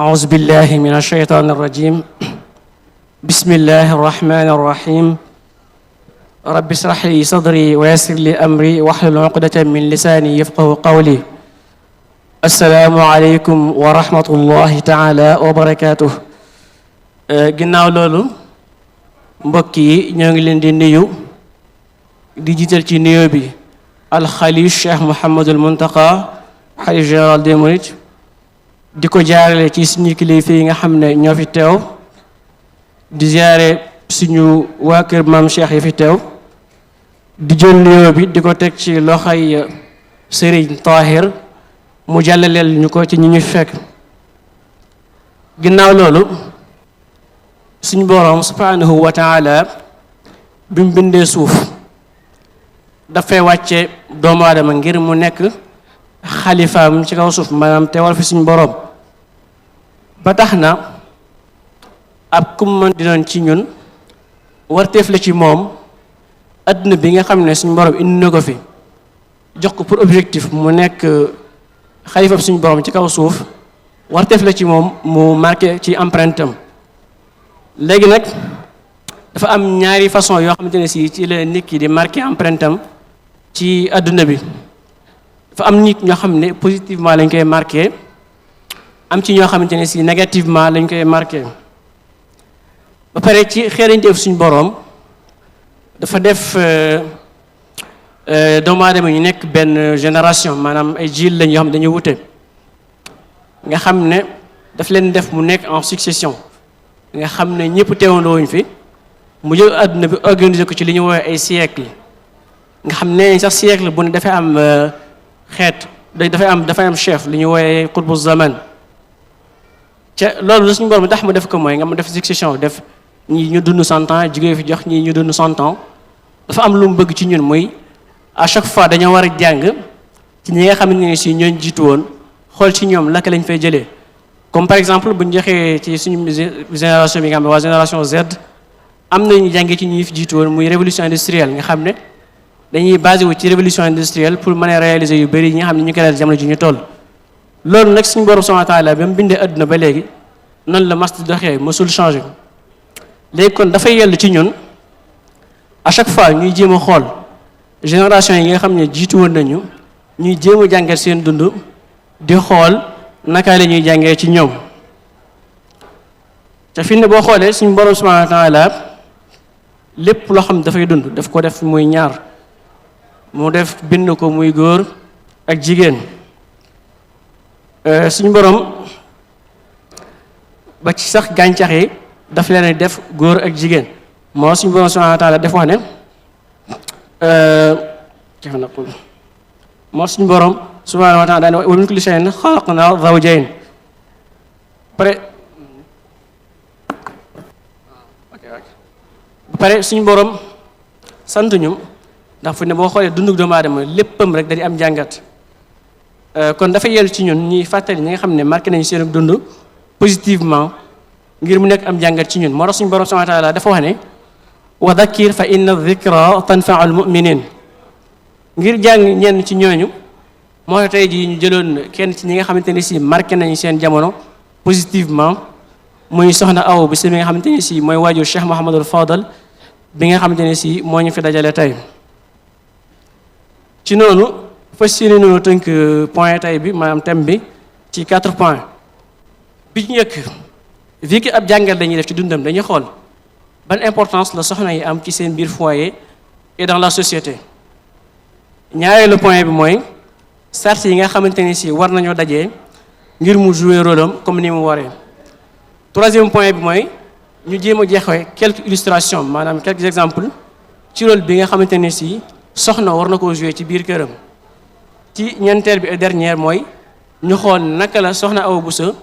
أعوذ بالله من الشيطان الرجيم بسم الله الرحمن الرحيم رب اشرح لي صدري ويسر لي أمري واحلل عقدة من لساني يفقه قولي السلام عليكم ورحمة الله تعالى وبركاته ginnaaw loolu mbokk yi ñoo ngi leen di nuyu di jiital ci nuyoo bi alxalif Cheikh Mouhamadul Muntaqa xalif général des mourides di ko jaarale ci suñu kilifa yi nga xam ne ñoo fi teew di jaare suñu waa kër maam Cheikh yi fi teew di jël nuyoo bi di ko teg ci loxoy Serigne Tahir mu jàllaleel ñu ko ci ñi ñu fekk ginnaaw loolu suñu boroom subhanahu wa taala bi mu bindee suuf dafay wàcce doomu aadama ngir mu nekk xalifaam ci kaw suuf maanaam teewal fi suñu boroom ba tax na ab kum mën di doon ci ñun warteef la ci moom adduna bi nga xam ne suñu boroom indi na ko fi jox ko pour objectif mu nekk xalifaam suñu boroom ci kaw suuf warteef la ci moom mu marqué ci empreinte am léegi nag dafa am ñaari façon yoo xamante ne si ci la nit ki di marqué empreinte am ci adduna bi dafa am nit ñoo xam ne positivement lañ koy marqué am ci ñoo xamante ne si négativement lañ koy marqué ba pare ci xeerañteef suñu boroom dafa def doomu aadama ñu nekk benn génération maanaam ay jiil lañ yoo xam ne dañuy wute nga xam ne daf leen def mu nekk en succession nga xam ne ñëpp teewandoo wuñ fi mu jël àdduna bi organiser ko ci li ñu woowee ay siècle nga xam ne sax siècle bu ne dafay am xeet dafay am chef li ñu woowee xutbu zaman ca loolu la suñu borom tax mu def ko mooy nga mu def succession def ñi ñu dund 100 ans jigéen fi jox ñi ñu dund 100 ans dafa am lu mu bëgg ci ñun muy à chaque fois dañoo war a jàng ci ñi nga xamante ne si ñooñ jiitu woon xool ci ñoom laka lañ fay jëlee comme par exemple bu ñu joxee ci suñu génération bi nga xam ne waa génération Z am nañu jàngee ci ñi fi jiitu woon muy révolution industrielle nga xam ne dañuy basé wu ci révolution industrielle pour mën a réaliser yu bëri yi nga xam ne ñu koy def jamono ji ñu toll loolu nag suñu borom subhanahu wa taala ba mu bindee adduna ba léegi noonu la mas di doxee mësul changé léegi kon dafay yell ci ñun à chaque fois ñuy jéem a xool génération yi nga xam ne jiitu woon nañu ñuy jéem a jàngat seen dund di xool naka la ñuy jàngee ci ñoom te fi ne boo xoolee suñu borom subhanahu wa taala lépp loo xam ne dafay dund daf ko def muy ñaar mu def bind ko muy góor ak jigéen suñu borom ba ci sax gàncax yi daf leen def góor ak jigéen moo suñu borom subhanahu wa taala def wax ne moo suñu borom subhanahu wa taala daane wa min kulli shay'in xalaqna zawjayn pare suñu borom sant ñu ndax fu ne boo xoolee dundu doomu aadama léppam rek da di am jàngat kon dafa yellu ci ñun ñuy fàttali ñi nga xam ne marqué nañu seen dund positivement ngir mu nekk am jàngat ci ñun moo tax suñu borom subhanahu wa taala dafa wax ne wa dhakkir fa inna dhikra tanfa'u al-mu'minin ngir jàng ñenn ci ñooñu moo tax tey jii ñu jëloon kenn ci ñi nga xamante ne si marqué nañu seen jamono positivement muy soxna aw bi si mi nga xamante ne si mooy waajur Cheikh Mouhamadul Fadal bi nga xamante ne si moo ñu fi dajale tey ci noonu fas yéene noonu tënk point tey bi maanaam thème bi ci 4 points bi ñu njëkk vu que ab jàngal dañuy def ci dundam dañuy xool ban importance la soxna yi am ci seen biir foyer et dans la société ñaareelu point bi mooy sart yi nga xamante ne si war nañoo dajee ngir mu jouer rôle am comme ni mu waree troisième point bi mooy ñu jéem a jeexee quelques illustrations maanaam quelques exemples ci rôle bi nga xamante ne si soxna war na koo jouer ci biir këram ci ñeenteel bi et dernière mooy ñu xool naka la soxna Awa Bousso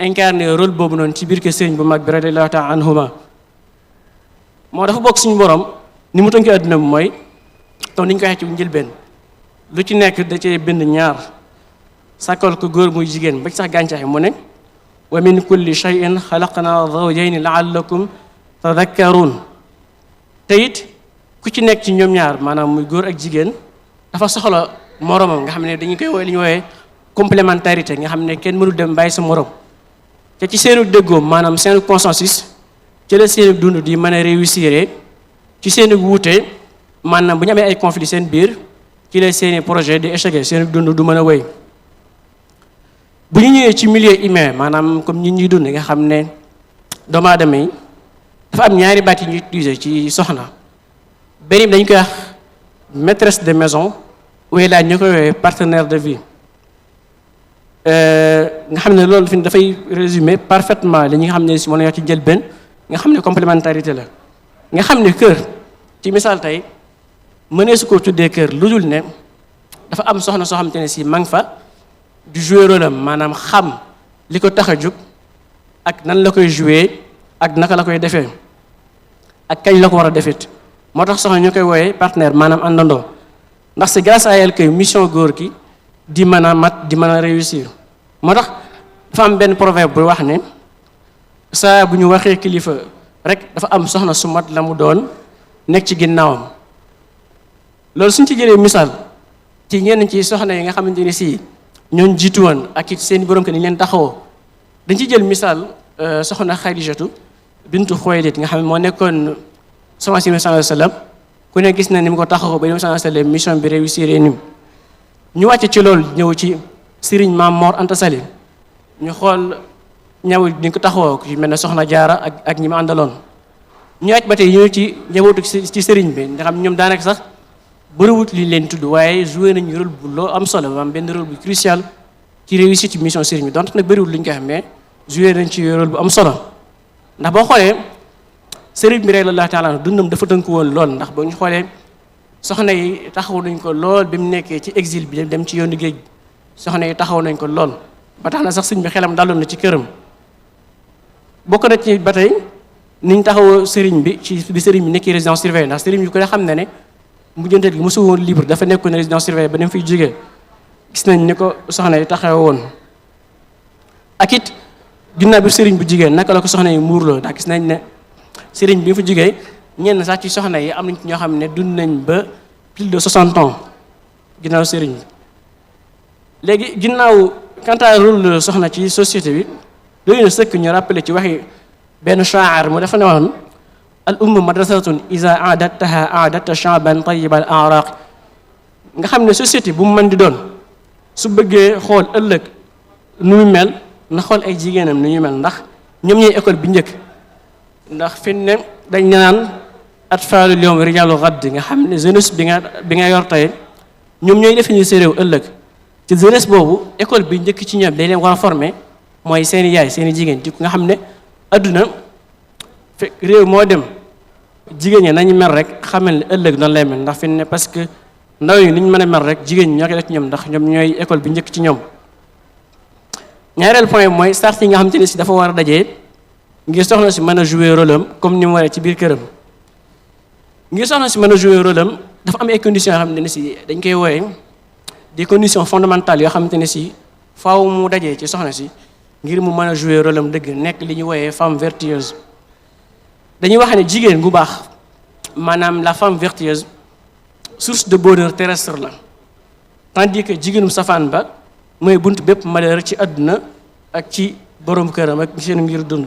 incarné rôle boobu noonu ci biir kër sëriñ bu mag bi radiyallahu ta'ala anhuma moo dafa bokk suñu borom ni mu tënkee adduna bi mooy comme ni ñu ko waxee ci njëlbeen lu ci nekk da cee bind ñaar sàkkal ko góor muy jigéen ba ci sax gàncax yi mu ne wa min kulli shay'in xalaqna zawjayni la'allakum tadhakkarun te it ku ci nekk ci ñoom ñaar maanaam muy góor ak jigéen dafa soxla moromam nga xam ne dañu koy woowee li ñu woowee complémentarité nga xam ne kenn mënul dem bàyyi sa morom te ci seenu déggoo maanaam seenu consensus ci la seenu dund di mën a réussir ci seenu wuute maanaam bu ñu amee ay conflit seen biir ci la seeni projet di échec seenu dund du mën a wéy. bu ñu ñëwee ci milieu humain maanaam comme ñi ñuy dund nga xam ne doomu aadama yi dafa am ñaari baat yi ñuy utiliser ci soxna benn dañ koy wax maîtresse de maison wala laa ñu koy woowee partenaire de vie nga xam ne loolu fi dafay résumer parfaitement li nga xam ne si mën nañoo ci njëlbeen nga xam ne complémentarité la nga xam ne kër ci misaal tey mënee su ko tuddee kër lu dul ne dafa am soxna soo xamante ne si ma ngi fa du jouer rôle am maanaam xam li ko tax a jóg ak nan la koy jouer ak naka la koy defee ak kañ la ko war a defit moo tax soxna ñu koy wooyee partenaire maanaam àndandoo ndax c'est grâce à elle que mission góor gi di mën a mat di mën a réussir moo tax dafa am benn proverbe bu wax ne saa bu ñu waxee kilifa rek dafa am soxna su mat la mu doon nekk ci ginnaawam loolu suñ ci jëlee misaal ci ñenn ci soxna yi nga xamante ni si ñooñ jiitu woon ak it seen borom que ni leen taxawoo dañ ci jël misaal soxna Xadijatu bintu Xuwaylid nga xam ne moo nekkoon soxna si sallallahu alayhi wasallam ku ne gis na ni mu ko taxawoo ba sallallahu alayhi wasallam mission bi réussir ni ñu wàcce ci loolu ñëw ci Serigne Maam Mor Anta Sali ñu xool ñaw di ko taxawoo ku mel ne soxna Jaara ak ñi ma àndaloon ñu wàcc ba tey ñëw ci ñëwatu ci Serigne bi nga xam ñoom daanaka sax bëriwut li leen tudd waaye joué nañu rôle bu loo am solo maanaam benn rôle bu crucial ci réussite ci mission Serigne bi donte nag bëriwut lu ñu koy xam mais joué nañ ci rôle bu am solo ndax boo xoolee Serigne bi radiyallahu ta'ala dundam dafa tënku woon lool ndax boo ñu xoolee soxna yi taxaw nañ ko lool bi mu nekkee ci exil bi dem ci yoonu géej soxna yi taxaw nañ ko lool ba tax na sax sëñ bi xelam daloon na ci këram bokk na ci ba tey niñ taxawoo Serigne bi ci bi Serigne bi nekkee résidence surveillée ndax Serigne bi ko xam ne ne mujjanteel gi mosu woon libre dafa nekkoon résidence surveillée ba dem fiy jógee gis nañ ni ko soxna yi taxaw woon ak it ginnaaw bi Serigne bu jigéen naka la ko soxna yi muurloo ndax gis nañ ne Serigne bi fa jógee ñenn sax ci soxna yi am nañ ci ñoo xam ne dund nañ ba plus de 60 ans ginnaaw Serigne bi léegi ginnaaw quant à rôle soxna ci société bi doy na sëkk ñu rappelé ci waxi benn shaa'ir mu dafa ne woon al ummu madrasatun iza aadattaha aadatta sha'ban tayyibal a'raq nga xam ne société bu mu mën di doon su bëggee xool ëllëg nu mu mel na xool ay jigéenam nu ñu mel ndax ñoom ñooy école bi njëkk ndax fi ne dañ naan atfaalul yawm rijaalu ghad nga xam ne jeunesse bi nga yor tey ñoom ñooy définir sa réew ëllëg ci jeunesse boobu école bi njëkk ci ñoom dañ leen war a former mooy seeni yaay seeni jigéen ci nga xam ne adduna fekk réew moo dem jigéen ñi nañu mel rek xamal ne ëllëg noonu lay mel ndax fi ne parce que ndaw yi ni ñu mën a mel rek jigéen ñi ñoo koy def ci ñoom ndax ñoom ñooy école bi njëkk ci ñoom. ñaareel point mooy sart yi nga xamante ne si dafa war a dajee ngir soxna si mën a jouer rôle am comme ni mu waree ci biir këram ngir soxna si mën a jouer rôle am dafa am ay conditions yoo xamante ne si dañ koy wooye des conditions fondamentales yoo xamante ne si faaw mu dajee ci soxna si ngir mu mën a jouer rôle am dëgg nekk li ñu wooyee femme vertueuse. dañuy wax ne jigéen gu baax maanaam la femme vertueuse source de bonheur terrestre la tandis que jigéenum safaan ba mooy bunt bépp malheur ci àdduna ak ci borom këram ak seen ngir dund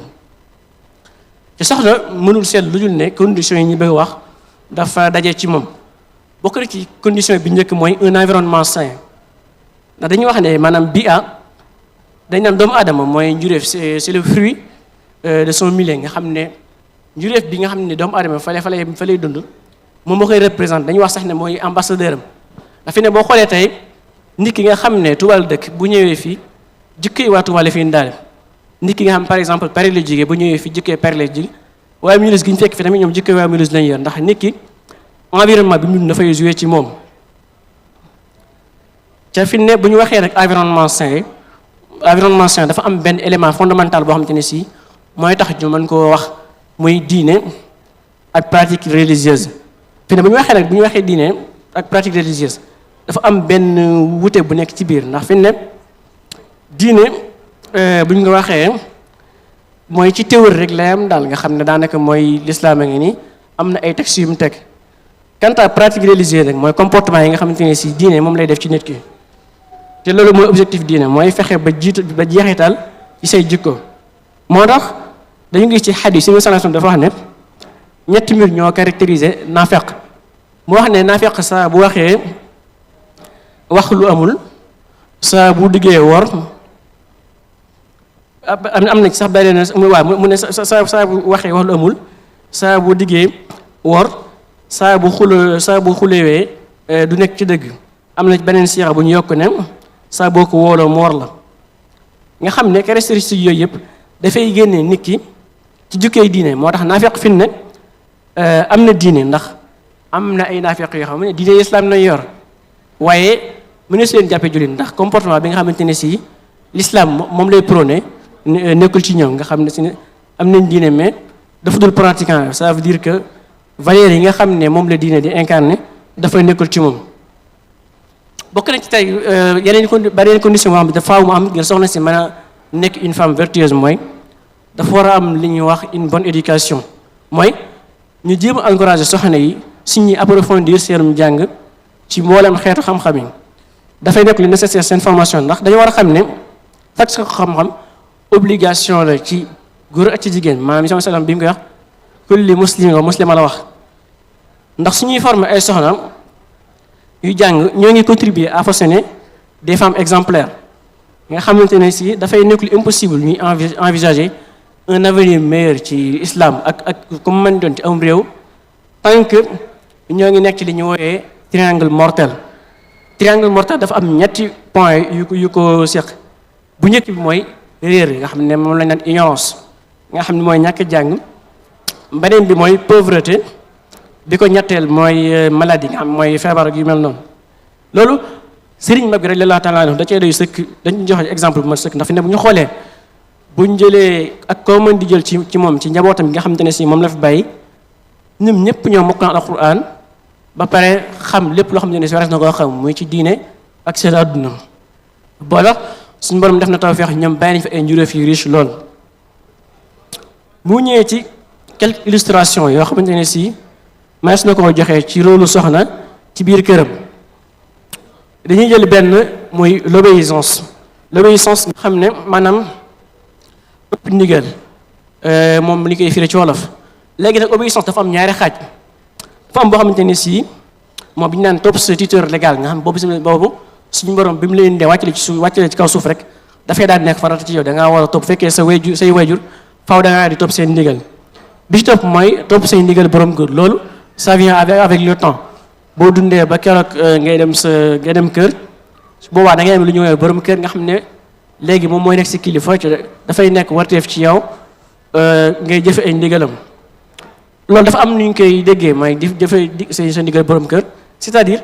te soxna mënul seet lu dul ne conditions yi ñu bëgg wax dafa daje ci moom bokk na ci condition bi njëkk mooy un environnement sain ndax dañuy wax ne maanaam bia dañ naan doomu aadama mooy njuréef c'est le fruit de son milieu nga xam ne njuréef bi nga xam ne doomu aadama fa lay dund moom moo koy représente dañuy wax sax ne mooy ambassadeur am dafa ne boo xoolee tey nit ki nga xam ne Tuubaa dëkk bu ñëwee fii jikkoy waa Tuubaa la fi indaale nit ki nga xam par exemple Paris la jógee bu ñëwee fii jikkoy Paris la jóge waaye Mulhouse gi ñu fekk fi tamit ñoom jikkoy waa Mulhouse lañu yor ndax nit ki environnement bi mu dafay jouer ci moom ca fi ne bu ñu waxee rek environnement sain dafa am benn élément fondamental boo xamante ne si mooy tax ñu mën koo wax muy diine ak pratique religieuse fi ne bu ñu waxee diine ak pratique religieuse dafa am benn wute bu nekk ci biir ndax fi ne diine bu ñu ko waxee mooy ci théorie rek lay am daal nga xam ne daanaka mooy l'islam a ngi nii am na ay textes yu mu teg quant à pratique religieuse rek mooy comportement yi nga xamante ne si diine moom lay def ci nit ki te loolu mooy objectif diine mooy fexe ba jeexital ci say jikko moo tax dañu gis ci xadis yi sallallahu dafa wax ne ñetti mbir ñoo caractériser naafeq mu wax ne naafeq saa bu waxee wax lu amul saa bu diggee wor am na ci sax beneen waaw mu ne saa bu waxee wax lu amul saa bu diggee wor saa bu xulewee du nekk ci dëgg am na beneen siira bu ñu yokk ne saa boo ko wóoloo mu war la nga xam ne caractéristiques yooyu yëpp dafay génne nit ki ci jukkee diine moo tax naafeq fi ne am na diine ndax am na ay naafeq yoo xam ne diine islam nañ yor waaye mëne su leen jàppee jullit ndax comportement bi nga xamante ne si l'islam moom lay prôné nekkul ci ñoom nga xam ne si am nañ diine mais dafa dul pratiquant ça veut dire que valeurs yi nga xam ne moom la diine di incarné dafa nekkul ci moom bokk na ci tey yeneen condition moo xam ne dafa mu am ngir soxna si mën a nekk une femme vertueuse mooy dafa war a am li ñuy wax une bonne éducation mooy ñu jéem a encourager soxna yi si ñuy approfondir seenum jàng ci mboolem xeetu xam-xam yi dafay nekk lu nécessaire seen formation ndax dañu war a xam ne fekk sa xam-xam obligation la ci góor ak ci jigéen maanaam sama salaam bi mu koy wax kulli muslim wa muslima la wax ndax suñuy former ay soxna yu jàng ñoo ngi contribuer à façonner des femmes exemplaires nga xamante ne si dafay nekk lu impossible ñuy envisager un avenir meilleur ci islam ak comme man doon ci am réew tant que ñoo ngi nekk ci li ñu wooyee triangle mortel dafa am ñetti point yu ko seq bu njëkk bi mooy réer nga xam ne moom lañ naan ignorance nga xam ne mooy ñàkk jàng beneen bi mooy pauvreté bi ko ñetteel mooy maladie nga xam mooy feebar yu mel noonu loolu sëriñ mag bi radiyallahu ta'ala anhu da cee doy sëkk dañu joxe exemple bu ma sëkk ndax fi ne bu ñu xoolee buñ jëlee ak koo mën di jël ci moom ci njabootam bi nga xamante ne si moom la fi bàyyi ñun ñëpp ñoo mokk na alquran ba pare xam lépp loo xamante ne si waras na koo xam muy ci diine ak seen àdduna boola suñu borom def na tawfeex ñoom bàyyi nañ fi ay njuréef yu riche lool mu ñëwee ci quelques illustrations yoo xamante ne si mas na koo joxee ci rôlu soxna ci biir këram dañuy jël benn muy l'obéissance nga xam ne maanaam ëpp ndigal moom li koy firi ci wolof léegi nag obéissance dafa am ñaari xaaj dafa am boo xamante ne si moom bi ñu naan topp sa tuteur légal nga xam boobu suñu borom bi mu leen dee wàccale ci kaw suuf rek dafay daal di nekk farata ci yow da ngaa war a topp fekkee say wayjur faaw da ngaa di topp seen ndigal bi ci topp mooy topp say ndigal borom kër loolu ça vient avec le temps boo dundee ba keroog ngay dem kër boobaa da ngay am lu ñu woowee borom kër nga xam ne léegi moom mooy nekk si kilifa dafay nekk warteef ci yow ngay jëfe ay ndigalam loolu dafa am nu ñu koy déggee mooy di jëfe sa ndigal borom kër c'est-à-dire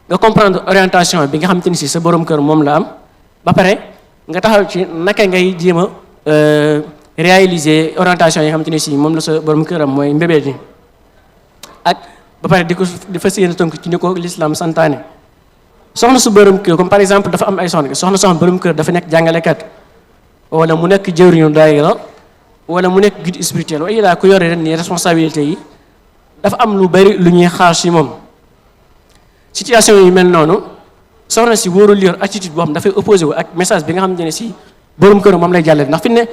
nga comprendre orientation bi nga xamante ni si sa borom kër moom la am ba pare nga taxaw ci naka ngay jéem a réaliser orientation yi nga xamante ni si moom la sa borom kër am mooy mbébét yi ak ba pare di fas yéene tënk ci ni ko l'islam santaane soxna su borom kër comme par exemple dafa am ay soxna borom kër dafa nekk jàngalekat wala mu nekk jëwriñu daayira wala mu nekk guide spirituel waaye daa ko yore ren ni responsabilité yi dafa am lu bari lu ñuy xaar ci moom situation yi mel noonu soxna si wóorul yor attitude boo xam dafay opposé wu ak message bi nga xamante ne si borom këram moom lay jàllale ndax fi ne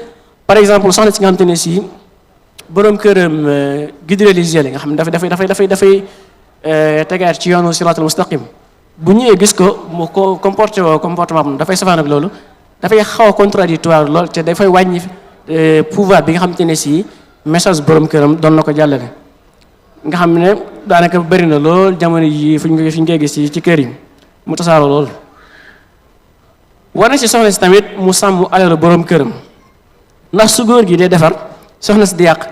par exemple soxna si nga xamante ne si borom këram guide religieux la nga xam ne dafay tegaat ci yoonu siratul mustaqim bu ñëwee gis ko mu ko comportement am dafay safaan ak loolu dafay xaw a contradictoire lool te dafay wàññi pouvoir bi nga xamante ne si message borom këram doon na ko jàllale nga xam ne daanaka bëri na lool jamono yi fi ñu koy gis ci kër yi mu tasaaroo lool. war na si soxna si tamit mu sàmm alalu borom këram ndax su góor gi dee defar soxna si di yàq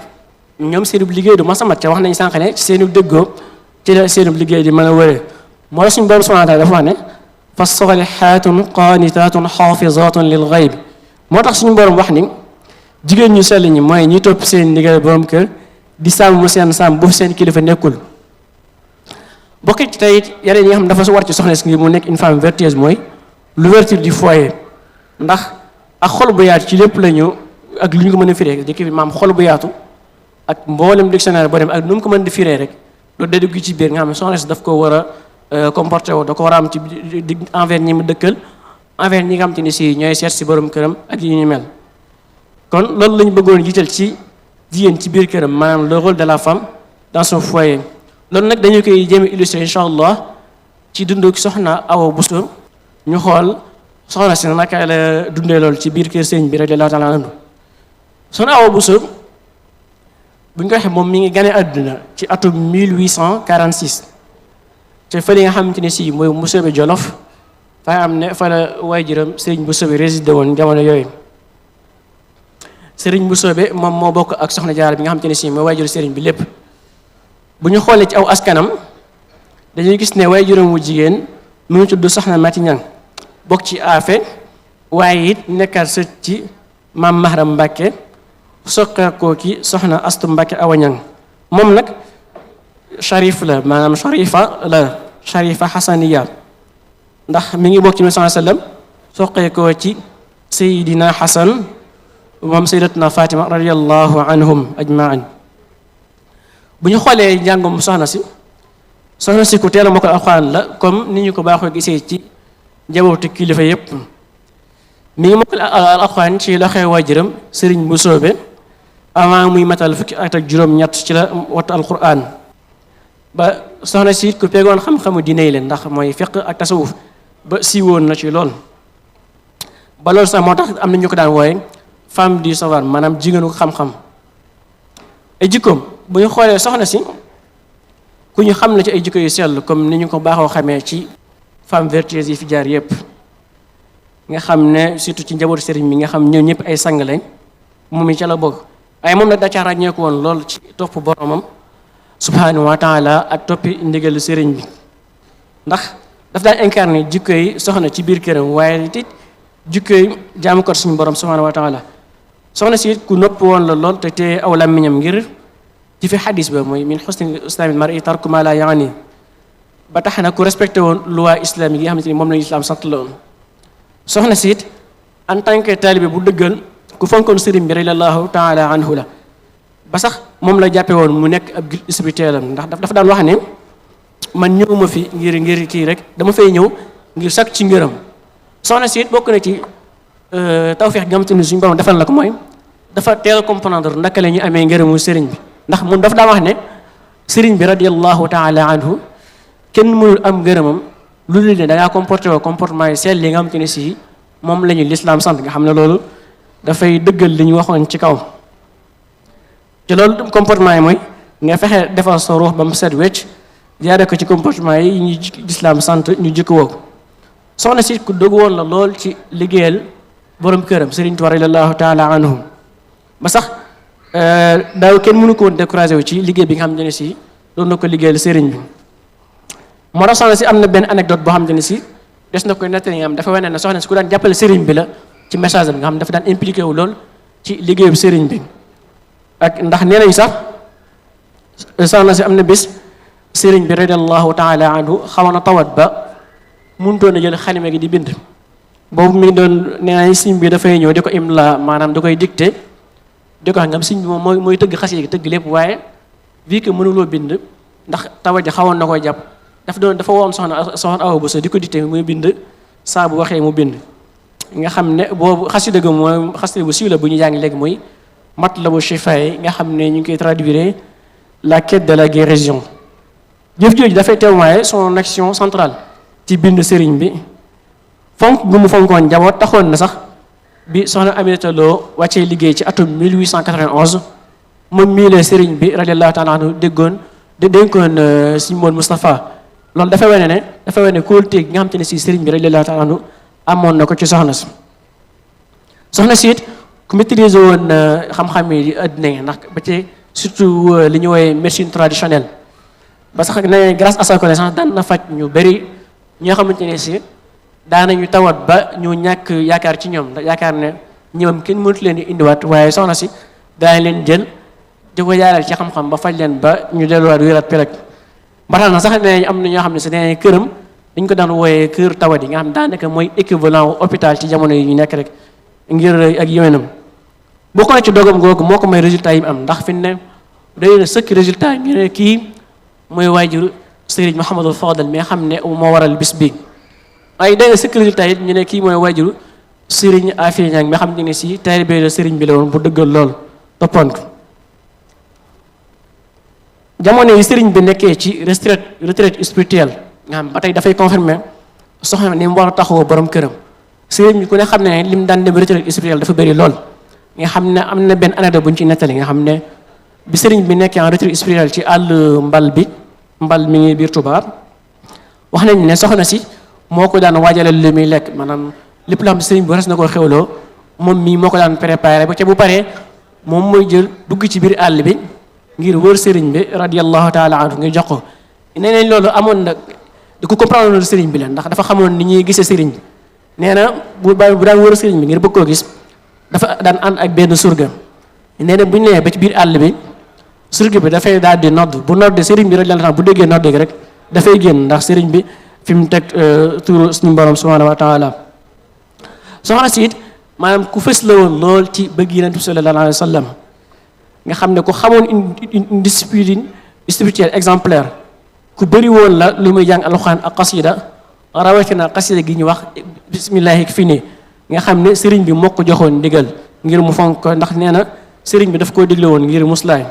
ñoom seenub liggéey du masamat ca wax nañu sànq ne ci seenub dëggoo ci la seenub liggéey di mën a wëree moo tax suñu borom subhanahu wa taala dafa wax ne fa salihatun qanitatun xaafizatun lil gayb moo tax suñu borom wax ni jigéen ñu sell ñi mooy ñi topp seen ndigal borom kër di sàmm seen sàmm bu seen kilifa nekkul bokk ci tey yeneen yi nga xam dafa war ci soxna si ngir mu nekk une femme vertueuse mooy l'ouverture du foyer ndax ak xol bu yaatu ci lépp la ñu ak lu ñu ko mën a firee jëkk bi maam xol bu yaatu ak mboolem dictionnaire boo dem ak nu mu ko mën di firee rek loolu day dugg ci biir nga xam ne soxna si daf ko war a comporté woo da ko war a am ci envers ñi mu dëkkal envers ñi nga xam te ni si ñooy seet si borom këram ak yi ñu mel kon loolu lañu bëggoon jiital ci jigéen ci biir këram maanaam le rôle de la femme dans son foyer loolu nag dañu koy jéem a illustrer incha allah ci dundu soxna Awa Bousso ñu xool soxna si naka la dundee loolu ci biir kër sëñ bi radiyallahu ta'ala anhu soxna Awa Bousso bu ñu ko waxee moom mi ngi gane àdduna ci atum 1846 te fa li nga xamante ne si mooy Mboussobé Jolof fa am ne fa la waajuram Serigne Mboussobé résidé woon jamono yooyu Serigne Mboussobé moom moo bokk ak soxna Jaara bi nga xamante ne si mooy waajuru Serigne bi lépp bu ñu xoolee ci aw askanam dañuy gis ne waajuram wu jigéen mu ngi tudd soxna Mati Ñang bokk ci Afe waaye it nekkaat sët ci maam Mahram Mbàkke soqeekoo ki soxna Astu Mbàkke Awa Ñang moom nag sharif la maanaam sharifa xasaniya ndax mi ngi bokk ci 19sallam soqeekoo ci Seydina Xasan moom Sayyidatuna Fatima radiyallahu anhum ajmain bu ñu xoolee njàngum soxna si ku teel a mokkal alxuraan la comme ni ñu ko baaxoo gisee ci njabootu kilifa yépp mi ngi mokkal alxuraan ci loxo waajuram Serigne Mboussobé avant muy matal fukki at ak juróom-ñett ci la wattu alxuraan ba soxna si ku peegoon xam-xamu diine yi leen ndax mooy fiqh ak tasawuf ba siiwoon na ci lool ba loolu sax moo tax am na ñu ko daan wooye femme du savoir maanaam jigéenu xam-xam ay jikkoom bu ñu xoolee soxna si ku ñu xam na ci ay jikko yu sell comme ni ñu ko baaxoo xamee ci femme vertueuse yi fi jaar yépp nga xam ne surtout ci njabootu sëriñ bi nga xam ñëw ñëpp ay sang lañ moom i ca la bokk waaye moom nag daa caa ràññeeku woon lool ci topp boromam subhanahu wa taala ak toppi ndigalu sëriñ bi ndax daf daan incarné jikko yi soxna ci biir këram waaye it jikko yi jaamu ko suñu borom subhanahu wa taala soxna si ku nopp woon la lool te aw làmmiñam ngir ci fi xadis ba mooy min xusni islaamil mar'i tarku ma la yaani ba tax na ku respecté woon loi islamique yi nga xamante ni moom lañu islam sant la woon soxna si it en tant que taalibe bu dëggal ku fonkoon sëriñ bi radiyallahu taala anhu la ba sax moom la jàppe woon mu nekk ab guide spirituel am ndax dafa daan wax ne man ñëwuma fi ngir kii rek dama fay ñëw ngir sakk ci ngërëm soxna si it bokk na ci tawfeex gi nga xamante ni suñu borom defal na ko mooy dafa teel comprendre naka la ñu amee ngërëmu sëriñ bi ndax moom dafa daan wax ne sëriñ bi radiyallahu taala anhu kenn mënul am ngërëmam lu dul ne da ngaa comporté woo comportement yi sell li nga xamante ne si moom la ñu lislaam sant nga xam ne loolu dafay dëggal li ñu waxoon ci kaw te loolu comportement yi mooy nga fexe defal sa ruux ba mu set wecc jaare ko ci comportement yi ñu lislaam sant ñu jikko woo ko soxna si ku dëgg woon la lool ci liggéeyal borom këram Sëriñ Tuubaa radiyallahu taala anhum ba sax daaw kenn mënu ko woon découragé wu ci liggéey bi nga xam ne si doon na ko liggéeyal sëriñ bi moo tax soxna si am na benn anecdote boo xam ne si des na koy nettali nga xam dafa wane ne soxna si ku daan jàppale sëriñ bi la ci message am nga xam dafa daan impliqué wu lool ci liggéeyu sëriñ bi ak ndax nee nañu sax soxna si am na bis sëriñ bi radiyallahu taala anhu xawoon na tawat ba mënutoon a jël xalima gi di bind boobu mi ngi doon nee nañ sëriñ bi dafay ñëw di ko imla maanaam da koy dicté di ko xam nga sëriñ bi moom mooy tëgg xas yi tëgg lépp waaye vu que mënuloo bind ndax tawat ji xawoon na koy jàpp dafa woon soxna Awa Bousso di ko dicté muy bind saa bu waxee mu bind nga xam ne boobu xasida ga mooy xasida bu siiw la bu ñu jàng léegi mooy Matlabu Chifaay nga xam ne ñu ngi koy traduire la quête de la guérison jëf jooju dafay témoigner son action centrale ci bind sëriñ bi fonk gu mu fonkoon njaboot taxoon na sax bi soxna Aminata Lo wàccee liggéey ci atum 1891 moom mii la sëriñ bi radiyallahu taala anhu dénkoon Sëriñ Moon Moustapha loolu dafay wane ne kóolute gi nga xam te ne si sëriñ bi radiyallahu taala anhu amoon na ko ci soxna si it ku maîtriser woon xam-xam yi addina yi ndax ba ci surtout li ñu woowee médecine traditionnelle ba sax ne grâce à sa connaissance daan na faj ñu bëri ñoo xamante ne si daanañu tawat ba ñu ñàkk yaakaar ci ñoom ndax yaakaar ne ñoom kenn mënut leen di indiwaat waaye soxna si daañ leen jël di ko jaaral ci xam-xam ba faj leen ba ñu delluwaat wérat pelek ba tax na sax ne am na ñoo xam ne si nee këram dañ ko daan wooyee kër tawat yi nga xam daanaka mooy équivalent hôpital ci jamono yi ñu nekk rek ngir ak yéwénam bokk na ci dogam googu moo ko may résultat yi mu am ndax fi ne day na sëkk résultat ñu ne kii mooy waajur Serigne Mouhamadou Fadal mi nga xam ne moo waral bis bi waaye day na sëkk résultat yi ñu ne kii mooy waajur Serigne Afia Niang nga xam ne si taalibe la Serigne bi la woon bu dëggal lool toppoon ko jamono yi Serigne bi nekkee ci retraite spirituelle nga xam ba tey dafay confirmer soxna ni mu war a taxawoo borom këram Serigne bi ku ne xam ne li mu daan dem retraite spirituelle dafa bëri lool nga xam ne am na benn anecdote bu ñu ci nettali nga xam ne bi Serigne bi nekkee en retraite spirituelle ci àll mbal mi ngi biir Touba wax nañ ne soxna si moo ko daan waajalal li muy lekk maanaam lépp loo xam ne Serigne bi res na ko xewloo moom mii moo ko daan préparé ba ca bu paree moom mooy jël dugg ci biir àll bi ngir wër Serigne bi radiyallahu taala anhu ngir jox ko nee nañ loolu amoon na di ko comprendre loolu Serigne bi la ndax dafa xamoon ni ñuy gisee Serigne bi nee na bu daan wër Serigne bi ngir bëgg koo gis dafa daan ànd ak benn surga nee na bu ñu nee ba ci biir àll bi surga bi dafay daal di nodd bu noddee Serigne bi radiyallahu anhu bu déggee nodd gi rek dafay génn ndax Serigne bi fi mu teg turu suñu borom subhanahu wa taala soxna si it maanaam ku fës la woon lool ci bëgg Yonent bi sallallahu alayhi wa sallam nga xam ne ku xamoon une discipline spirituelle exemplaire ku bëri woon la lu muy jàng alxuraan ak xasida rawatina xasida gi ñu wax bismillahi fi nii nga xam ne Serigne bi moo ko joxoon ndigal ngir mu fonk ko ndax nee na Serigne bi daf koo digle woon ngir muslaay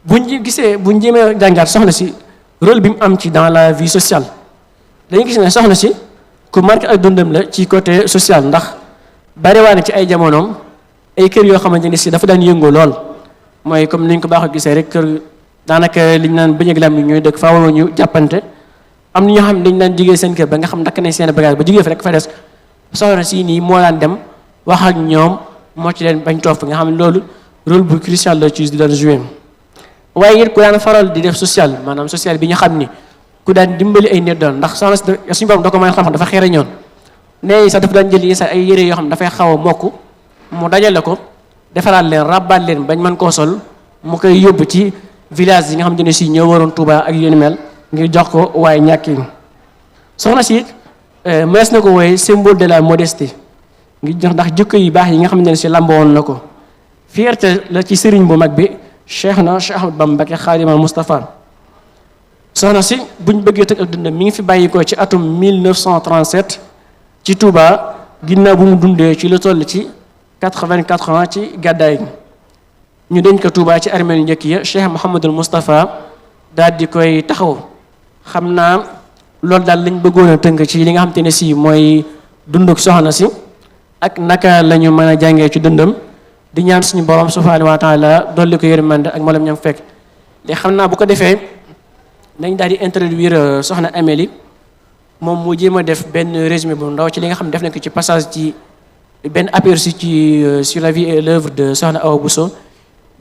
buñ jéemee jàngaat soxna si rôle bi mu am ci dans la vie sociale dañuy gis ne soxna si ku marqué ak dundam la ci côté social ndax bariwaane ci ay jamonoom ay kër yoo xamante ni si dafa daan yëngoo lool mooy comme ni ñu ko baax a gisee rek kër daanaka li ñu naan bëñ ak lam ni ñooy dëkk faaw ñu jàppante am na ñoo xam ne dañu daan jigee seen kër ba nga xam dakk nañ seen bagage ba jigee fi rek fa des soxna si nii moo daan dem wax ak ñoom moo ci leen bañ toog nga xam ne loolu rôle bu crucial la ci di doon joué waaye it ku daan faral di def social maanaam social bi ñu xam ni ku daan dimbali ay nit doon ndax soxna si suñu borom da ko may xam-xam dafa xeere ñoon nee sax dafa daan jël yi sax ay yére yoo xam ne dafay xaw a mokk mu dajale ko defaraat leen rabbaat leen bañ mën koo sol mu koy yóbbu ci village yi nga xam ne si ñoo waroon Touba ak yéen mel ngir jox ko waaye ñàkki soxna si mees na ko wooye symbole de la modestie ngir jox ndax jikko yi baax yi nga xam ne si lambowoon na ko fierté la ci sëriñ bu mag bi Cheikh Ahmad Bamba Mbacké Xaadimal Mustafa soxna si buñ bëggee tëg ak dundam mi ngi fi bàyyikoo ci atum 1937 ci Touba ginnaaw bu mu dundee ci lu toll ci 84 ans ci gàddaay gi ñu denc ko Touba ci armeel njëkk ya Cheikh Mouhamadul Moustapha daal di koy taxaw xam naa loolu daal lañ bëggoon a tënk ci li nga xam te ne si mooy dunduk soxna si ak naka la ñu mën a jàngee ci dundam di ñaan suñu borom subhanahu wa taala dolli ko yërmande ak mboolem ñam fekk li xam naa bu ko defee nañ daal di introduire soxna Amélie moom mu jéem a def benn résumé bu ndaw ci li nga xam ne def nañ ko ci passage ci benn aperçu ci sur la vie et l'œuvre de soxna Awa Bousso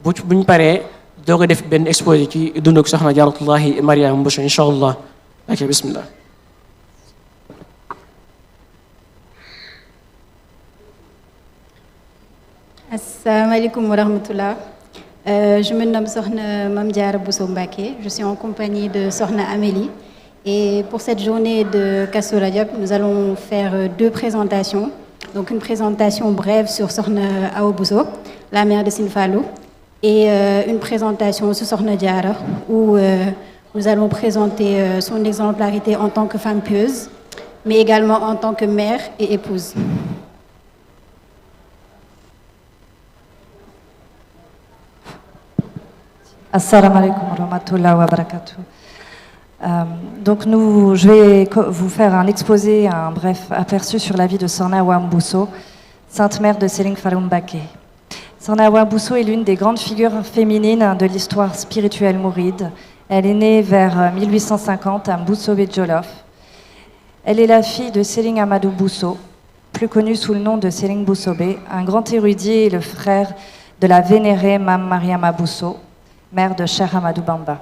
buñ paree doo ko def benn exposé ci dunduk soxna Jaaratullahi Mariama Bousso incha allah ok bismillah. Assalamu alaikum wa rahmatullah. Je me nomme Sokhna Mame Diarra Bousso Mbacké. Je suis en compagnie de Sokhna Amélie. Et pour cette journée de Kazu Rajab, nous allons faire deux présentations. Donc une présentation brève sur Sokhna Awa Bousso, la mère de Serigne Fallou, et une présentation sur Sokhna Diarra, où nous allons présenter son exemplarité en tant que femme pieuse, mais également en tant que mère et épouse. Assalamu alaikum wa rahmatullahi wa barakatuh. Donc je vais vous faire un exposé, un bref aperçu sur la vie de Sokhna Awa Bousso, sainte mère de Serigne Fallou Mbacké. Sokhna Awa Bousso est l'une des grandes figures féminines de l'histoire spirituelle mouride. Elle est née vers 1850 à Mboussobé Jolof. Elle est la fille de Serigne Amadou Bousso, plus connu sous le nom de Serigne Boussobé, un grand érudit et le frère de la vénérée Mame Mariama Bousso, mère de Cheikh Ahmadou Bamba.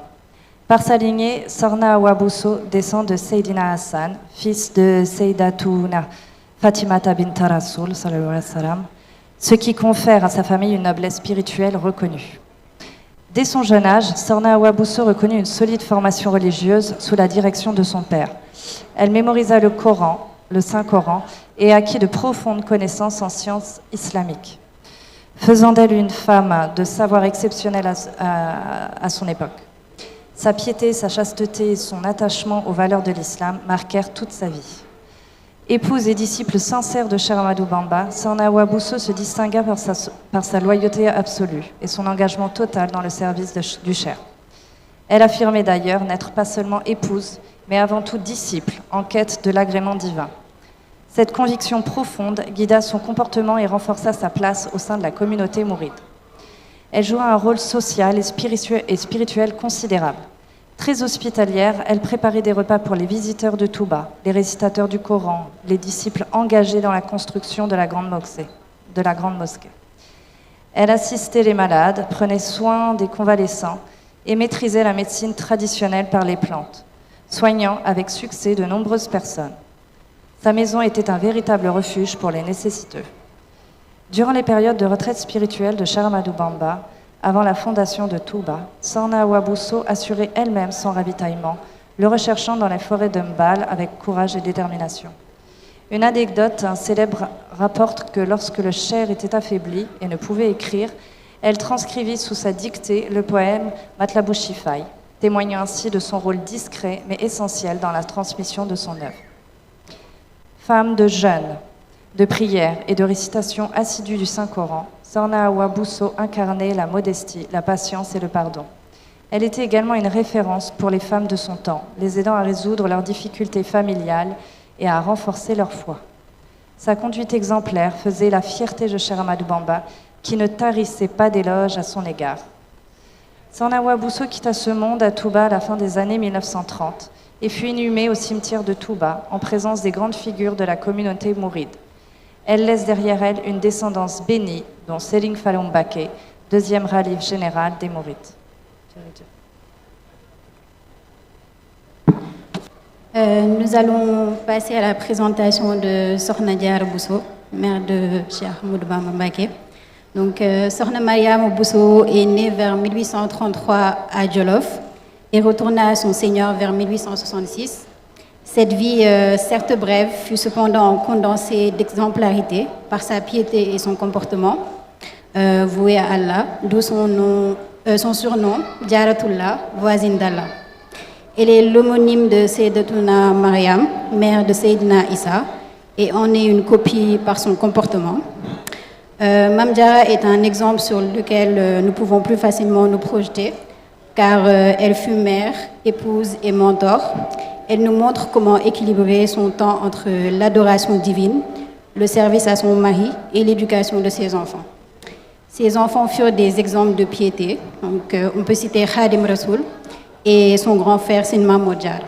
Par sa lignée, Sokhna Awa Bousso descend de Seydina Hassan, fils de Seydatuna Fatimata bint Rasoul, sallallahu alayhi wa sallam, ce qui confère à sa famille une noblesse spirituelle reconnue. Dès son jeune âge, Sokhna Awa Bousso reconnut une solide formation religieuse sous la direction de son père. Elle mémorisa le Coran, le Saint-Coran, et acquit de profondes connaissances en sciences islamiques, faisant d'elle une femme de savoir exceptionnel à son époque. Sa piété, sa chasteté et son attachement aux valeurs de l'islam marquèrent toute sa vie. Épouse et disciple sincère de Cheikh Ahmadou Bamba, Sokhna Awa Bousso se distingua par sa loyauté absolue et son engagement total dans le service du Cheikh. Elle affirmait d'ailleurs n'être pas seulement épouse, mais avant tout disciple, en quête de l'agrément divin. Cette conviction profonde guida son comportement et renforça sa place au sein de la communauté mouride. Elle joua un rôle social et spirituel considérable. Très hospitalière, elle préparait des repas pour les visiteurs de Touba, les récitateurs du Coran, les disciples engagés dans la construction de la grande mosquée. Elle assistait les malades, prenait soin des convalescents et maîtrisait la médecine traditionnelle par les plantes, soignant avec succès de nombreuses personnes. Sa maison était un véritable refuge pour les nécessiteux. Durant les périodes de retraite spirituelle de Cheikh Ahmadou Bamba, avant la fondation de Touba, Sokhna Awa Bousso assurait elle-même son ravitaillement, le recherchant dans les forêts de Mbal avec courage et détermination. Une anecdote célèbre rapporte que lorsque le cheikh était affaibli et ne pouvait écrire, elle transcrivit sous sa dictée le poème Matlabou Shifai, témoignant ainsi de son rôle discret mais essentiel dans la transmission de son œuvre. Femme de jeûne, de prière et de récitation assidue du Saint-Coran, Sokhna Awa Bousso incarnait la modestie, la patience et le pardon. Elle était également une référence pour les femmes de son temps, les aidant à résoudre leurs difficultés familiales et à renforcer leur foi. Sa conduite exemplaire faisait la fierté de Cheikh Ahmadou Bamba, qui ne tarissait pas d'éloges à son égard. Sokhna Awa Bousso quitta ce monde à Touba à la fin des années 1930 et fut inhumée au cimetière de Touba en présence des grandes figures de la communauté mouride. Elle laisse derrière elle une descendance bénie, dont Serigne Fallou Mbacké, deuxième ralif général des Mourides. Nous allons passer à la présentation de Sokhna Diarra Bousso, mère de Cheikh Ahmadou Bamba Mbacké. Donc, Sokhna Mariama Bousso est née vers 1833 à Djolof et retourna à son Seigneur vers 1866. Cette vie, certes brève, fut cependant condensée d'exemplarité par sa piété et son comportement voué à Allah, d'où son surnom, Diaratullah, voisine d'Allah. Elle est l'homonyme de Sayyidatuna Mariam, mère de Sayyidina Issa, et en est une copie par son comportement. Mame Diarra est un exemple sur lequel nous pouvons plus facilement nous projeter, car elle fut mère, épouse et mentor. Elle nous montre comment équilibrer son temps entre l'adoration divine, le service à son mari et l'éducation de ses enfants. Ses enfants furent des exemples de piété. Donc, on peut citer Khadim Rasoul et son grand frère Sine Mamoud Diarra.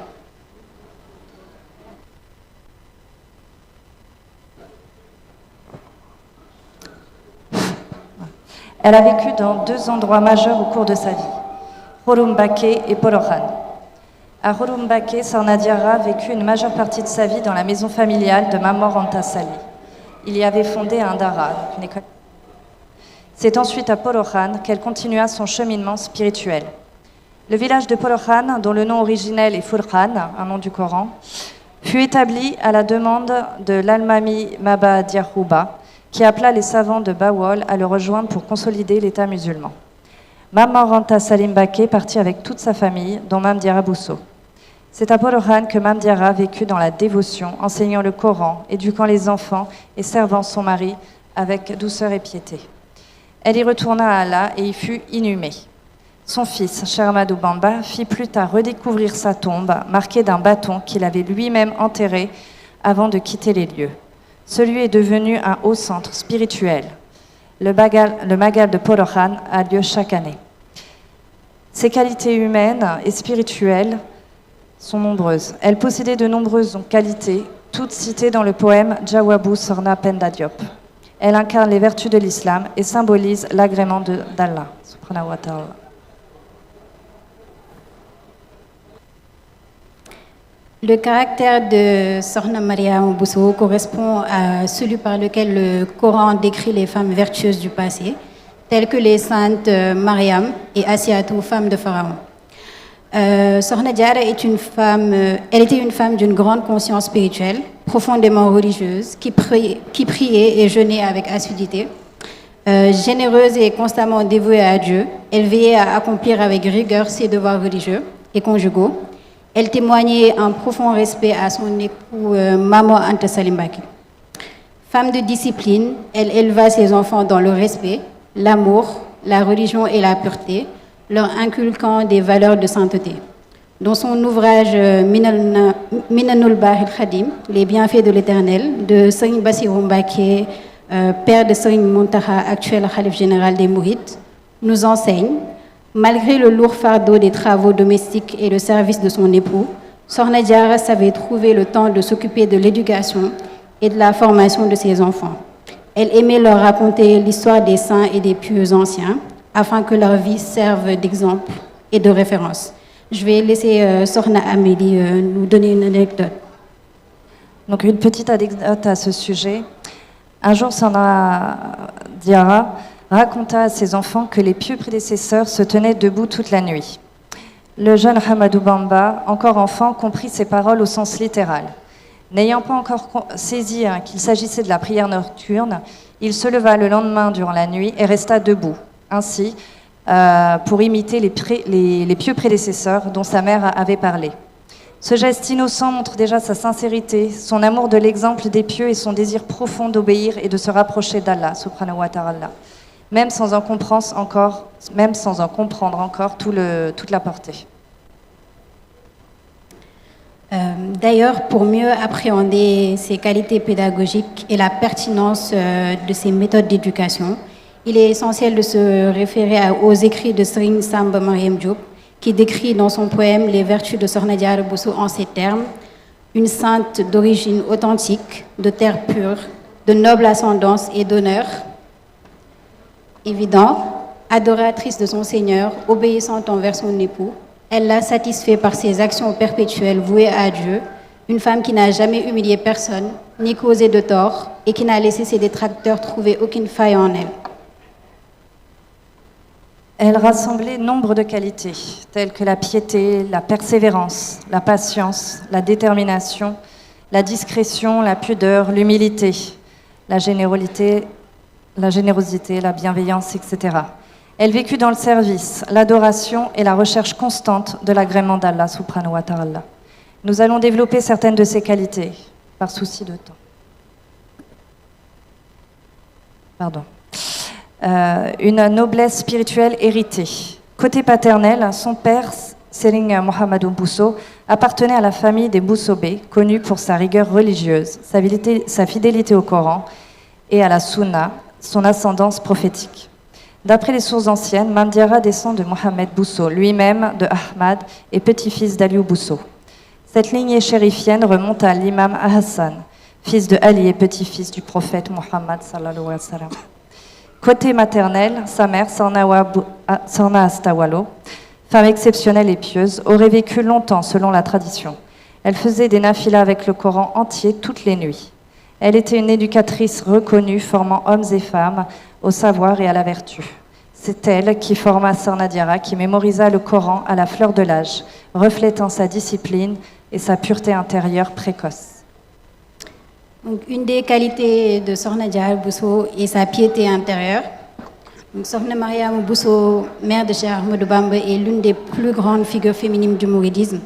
Elle a vécu dans deux endroits majeurs au cours de sa vie, Xuru Mbacké et Porokhane. À Xuru Mbacké, Sokhna Diarra vécut une majeure partie de sa vie dans la maison familiale de Mame Mor Anta Sali. Il y avait fondé un dara, une école. C'est ensuite à Porokhane qu'elle continua son cheminement spirituel. Le village de Porokhane, dont le nom originel est Furqan, un nom du Coran, fut établi à la demande de l'Almami Maba Diakhouba, qui appela les savants de Bawol à le rejoindre pour consolider l'État musulman. Mame Mor Anta Sali Mbacké partit avec toute sa famille, dont Mame Diarra Bousso. C'est à Porokhane que Mame Diarra vécut dans la dévotion, enseignant le Coran, éduquant les enfants et servant son mari avec douceur et piété. Elle y retourna à Allah et y fut inhumée. Son fils, Cheikh Ahmadou Bamba, fit plus tard redécouvrir sa tombe, marquée d'un bâton qu'il avait lui-même enterré avant de quitter les lieux. Celui est devenu un haut centre spirituel. Le Magal de Porokhane a lieu chaque année. Ses qualités humaines et spirituelles sont nombreuses. Elle possédait de nombreuses qualités, toutes citées dans le poème Jawabou Sorna Penda Diop. Elle incarne les vertus de l'islam et symbolise l'agrément d'Allah, subhanahu wa ta'ala. Le caractère de Sokhna Mariama Bousso correspond à celui par lequel le Coran décrit les femmes vertueuses du passé, telles que les saintes Mariam et Asiatou, femmes de Pharaon. Sokhna Diarra est elle était une femme d'une grande conscience spirituelle, profondément religieuse, qui priait et jeûnait avec assiduité. Généreuse et constamment dévouée à Dieu, elle veillait à accomplir avec rigueur ses devoirs religieux et conjugaux. Elle témoignait un profond respect à son époux Mamo Anta Salim Mbacké. Femme de discipline, elle éleva ses enfants dans le respect, l'amour, la religion et la pureté, leur inculquant des valeurs de sainteté. Dans son ouvrage Minanul Bahil Khadim, Les bienfaits de l'Éternel, de Serigne Bassirou Mbacké, père de Serigne Mountakha, actuel khalife général des Mourides, nous enseigne, malgré le lourd fardeau des travaux domestiques et le service de son époux, Sokhna Diarra savait trouver le temps de s'occuper de l'éducation et de la formation de ses enfants. Elle aimait leur raconter l'histoire des saints et des pieux anciens, afin que leur vie serve d'exemple et de référence. Je vais laisser Sokhna Amélie nous donner une anecdote. Donc une petite anecdote à ce sujet. Un jour, Sokhna Diarra raconta à ses enfants que les pieux prédécesseurs se tenaient debout toute la nuit. Le jeune Hamadou Bamba, encore enfant, comprit ces paroles au sens littéral. N'ayant pas encore saisi qu'il s'agissait de la prière nocturne, il se leva le lendemain durant la nuit et resta debout. Ainsi, pour imiter les pieux prédécesseurs dont sa mère avait parlé. Ce geste innocent montre déjà sa sincérité, son amour de l'exemple des pieux et son désir profond d'obéir et de se rapprocher d'Allah, subhanahu wa ta'ala, même sans en comprendre encore toute la portée. D'ailleurs, pour mieux appréhender ses qualités pédagogiques et la pertinence de ses méthodes d'éducation, il est essentiel de se référer aux écrits de Serigne Samba Mariam Diop, qui décrit dans son poème les vertus de Sokhna Diarra Bousso en ces termes: une sainte d'origine authentique, de terre pure, de noble ascendance et d'honneur évident, adoratrice de son Seigneur, obéissante envers son époux. Elle l'a satisfait par ses actions perpétuelles vouées à Dieu, une femme qui n'a jamais humilié personne, ni causé de tort, et qui n'a laissé ses détracteurs trouver aucune faille en elle. Elle rassemblait nombre de qualités, telles que la piété, la persévérance, la patience, la détermination, la discrétion, la pudeur, l'humilité, la générosité, la bienveillance, etc. Elle vécut dans le service, l'adoration et la recherche constante de l'agrément d'Allah, subhanahu wa ta'ala. Nous allons développer certaines de ces qualités, par souci de temps. Une noblesse spirituelle héritée. Côté paternel, son père, Serigne Mohamedou Bousso, appartenait à la famille des Boussobé, connue pour sa rigueur religieuse, sa fidélité au Coran et à la Sunna, son ascendance prophétique. D'après les sources anciennes, Mame Diarra descend de Mohamed Bousso, lui-même de Ahmad et petit-fils d'Aliou Bousso. Cette lignée chérifienne remonte à l'imam Hassan, fils de Ali et petit-fils du prophète Mohammed sallallahu alayhi wa sallam. Côté maternel, sa mère, Sorna Astawalo, femme exceptionnelle et pieuse, aurait vécu longtemps selon la tradition. Elle faisait des nafilas avec le Coran entier toutes les nuits. Elle était une éducatrice reconnue, formant hommes et femmes au savoir et à la vertu. C'est elle qui forma Sokhna Diarra, qui mémorisa le Coran à la fleur de l'âge, reflétant sa discipline et sa pureté intérieure précoce. Donc, une des qualités de Sokhna Diarra Bousso est sa piété intérieure. Donc, Sokhna Mariam Bousso, mère de Cheikh Ahmadou Bamba, est l'une des plus grandes figures féminines du mouridisme.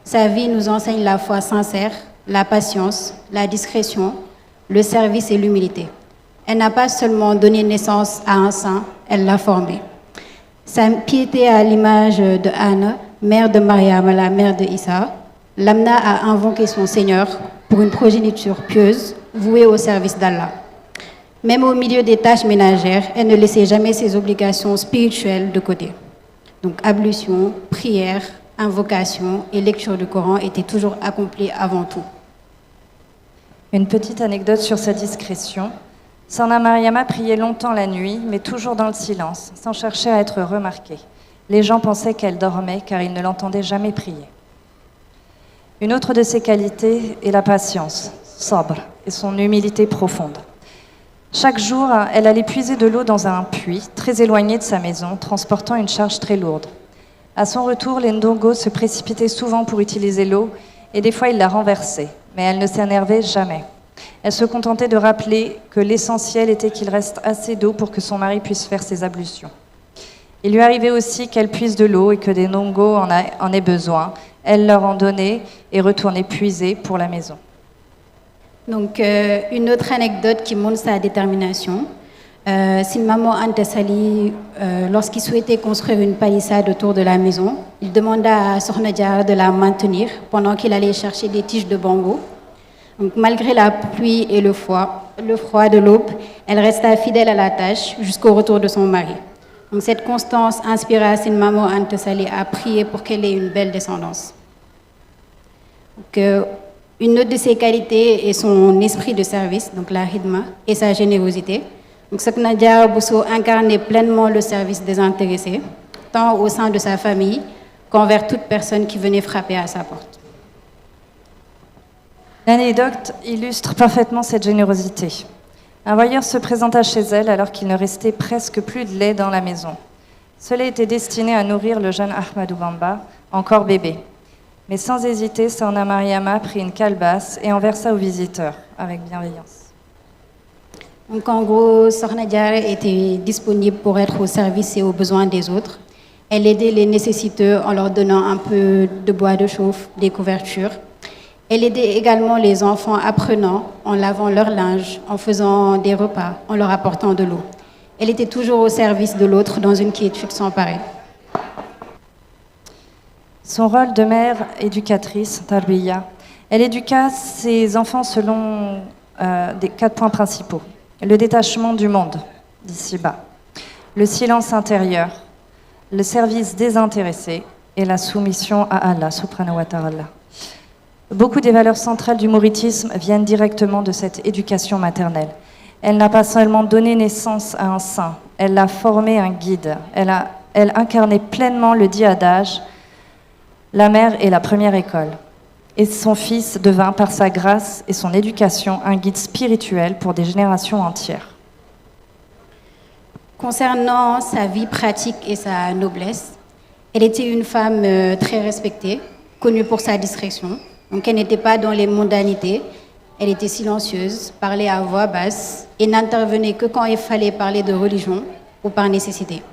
Sa vie nous enseigne la foi sincère, la patience, la discrétion, le service et l'humilité. Elle n'a pas seulement donné naissance à un saint, elle l'a formé. Sa piété à l'image de Anna, mère de Mariam, la mère de Issa, l'amena à invoquer son Seigneur pour une progéniture pieuse, vouée au service d'Allah. Même au milieu des tâches ménagères, elle ne laissait jamais ses obligations spirituelles de côté. Donc ablution, prière, invocation et lecture du Coran étaient toujours accomplies avant tout. Une petite anecdote sur sa discrétion. Sokhna Mariama priait longtemps la nuit, mais toujours dans le silence, sans chercher à être remarquée. Les gens pensaient qu'elle dormait car ils ne l'entendaient jamais prier. Une autre de ses qualités est la patience, sabr, et son humilité profonde. Chaque jour, elle allait puiser de l'eau dans un puits très éloigné de sa maison, transportant une charge très lourde. À son retour, les ndongos se précipitaient souvent pour utiliser l'eau, et des fois ils la renversaient, mais elle ne s'énervait jamais. Elle se contentait de rappeler que l'essentiel était qu'il reste assez d'eau pour que son mari puisse faire ses ablutions. Il lui arrivait aussi qu'elle puise de l'eau et que des ndongos en aient besoin. Elle leur en donnait et retournait puiser pour la maison. Donc, une autre anecdote qui montre sa détermination. Sin Maman Anta Sali, lorsqu'il souhaitait construire une palissade autour de la maison, il demanda à Sokhna Diarra de la maintenir pendant qu'il allait chercher des tiges de bambou. Donc, malgré la pluie et le froid de l'aube, elle resta fidèle à la tâche jusqu'au retour de son mari. Donc, cette constance inspira Sin Maman Anta Sali à prier pour qu'elle ait une belle descendance. Donc, une autre de ses qualités est son esprit de service, donc la hidma, et sa générosité. Donc, Sokhna Diarra Bousso incarnait pleinement le service désintéressé, tant au sein de sa famille qu'envers toute personne qui venait frapper à sa porte. L'anecdote illustre parfaitement cette générosité. Un voyeur se présenta chez elle alors qu'il ne restait presque plus de lait dans la maison. Cela était destiné à nourrir le jeune Ahmadou Bamba, encore bébé. Mais sans hésiter, Sokhna Mariama prit une calebasse et en versa aux visiteurs, avec bienveillance. Donc en gros, Sokhna Diarra était disponible pour être au service et aux besoins des autres. Elle aidait les nécessiteux en leur donnant un peu de bois de chauffe, des couvertures. Elle aidait également les enfants apprenants en lavant leur linge, en faisant des repas, en leur apportant de l'eau. Elle était toujours au service de l'autre dans une quiétude sans pareil. Son rôle de mère éducatrice, Tarbiya, elle éduqua ses enfants selon des 4 points principaux. Le détachement du monde, d'ici-bas, le silence intérieur, le service désintéressé et la soumission à Allah, subhanahu wa ta'ala. Beaucoup des valeurs centrales du mouritisme viennent directement de cette éducation maternelle. Elle n'a pas seulement donné naissance à un saint, elle a formé un guide. Elle incarnait pleinement le dit adage « La mère est la première école ». Et son fils devint, par sa grâce et son éducation, un guide spirituel pour des générations entières. Concernant sa vie pratique et sa noblesse, elle était une femme très respectée, connue pour sa discrétion. Donc elle n'était pas dans les mondanités, elle était silencieuse, parlait à voix basse et n'intervenait que quand il fallait parler de religion ou par nécessité.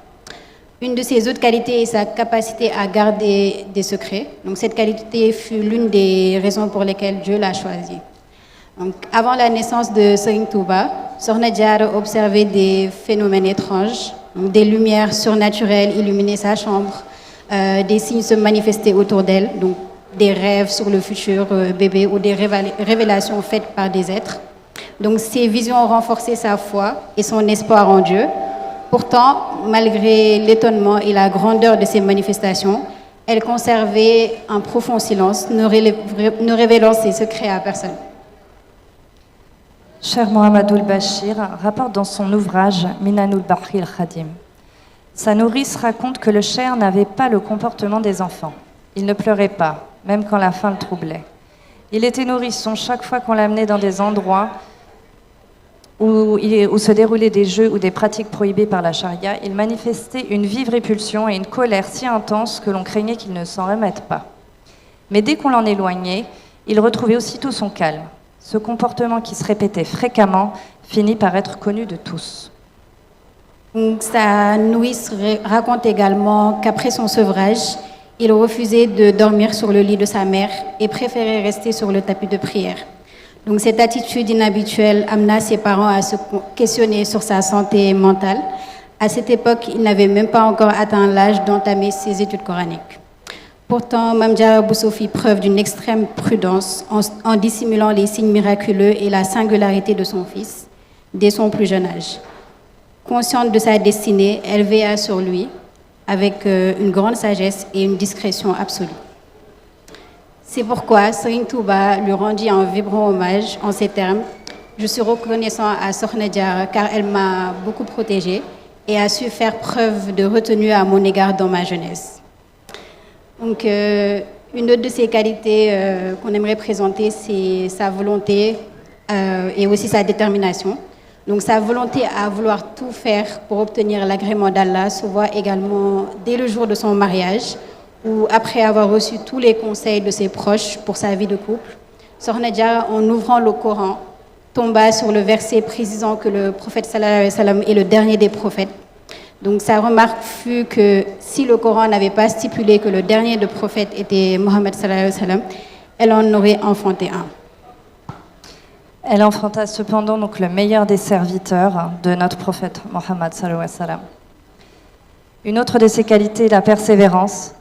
Une de ses autres qualités est sa capacité à garder des secrets. Donc cette qualité fut l'une des raisons pour lesquelles Dieu l'a choisie. Donc, avant la naissance de Serigne Touba, Sokhna Diarra observait des phénomènes étranges, des lumières surnaturelles illuminaient sa chambre, des signes se manifestaient autour d'elle, donc des rêves sur le futur bébé ou des révélations faites par des êtres. Donc ces visions renforçaient sa foi et son espoir en Dieu. Pourtant, malgré l'étonnement et la grandeur de ces manifestations, elle conservait un profond silence, ne révélant ses secrets à personne. Cher Mohamedou Bachir rapporte dans son ouvrage Minanul Bahri al-Khadim. Sa nourrice raconte que le cher n'avait pas le comportement des enfants. Il ne pleurait pas, même quand la faim le troublait. Il était nourrisson chaque fois qu'on l'amenait dans des endroits où se déroulaient des jeux ou des pratiques prohibées par la charia. Il manifestait une vive répulsion et une colère si intense que l'on craignait qu'il ne s'en remette pas. Mais dès qu'on l'en éloignait, il retrouvait aussitôt son calme. Ce comportement qui se répétait fréquemment finit par être connu de tous. Donc, sa nourrice raconte également qu'après son sevrage, il refusait de dormir sur le lit de sa mère et préférait rester sur le tapis de prière. Donc cette attitude inhabituelle amena ses parents à se questionner sur sa santé mentale. À cette époque, il n'avait même pas encore atteint l'âge d'entamer ses études coraniques. Pourtant, Mame Diarra Bousso fit preuve d'une extrême prudence en dissimulant les signes miraculeux et la singularité de son fils dès son plus jeune âge. Consciente de sa destinée, elle veilla sur lui avec une grande sagesse et une discrétion absolue. C'est pourquoi Serigne Touba lui rendit un vibrant hommage en ces termes. Je suis reconnaissant à Sokhna Diarra car elle m'a beaucoup protégée et a su faire preuve de retenue à mon égard dans ma jeunesse. Donc, une autre de ses qualités qu'on aimerait présenter, c'est sa volonté et aussi sa détermination. Donc, sa volonté à vouloir tout faire pour obtenir l'agrément d'Allah se voit également dès le jour de son mariage, où après avoir reçu tous les conseils de ses proches pour sa vie de couple, Sokhna Diarra, en ouvrant le Coran, tomba sur le verset précisant que le prophète sallallahu alayhi wa sallam est le dernier des prophètes. Donc sa remarque fut que si le Coran n'avait pas stipulé que le dernier des prophètes était Mohammed sallallahu alayhi wa sallam, elle en aurait enfanté un. Elle enfanta cependant donc le meilleur des serviteurs de notre prophète Mohammed sallallahu alayhi wa sallam. Une autre de ses qualités est la persévérance.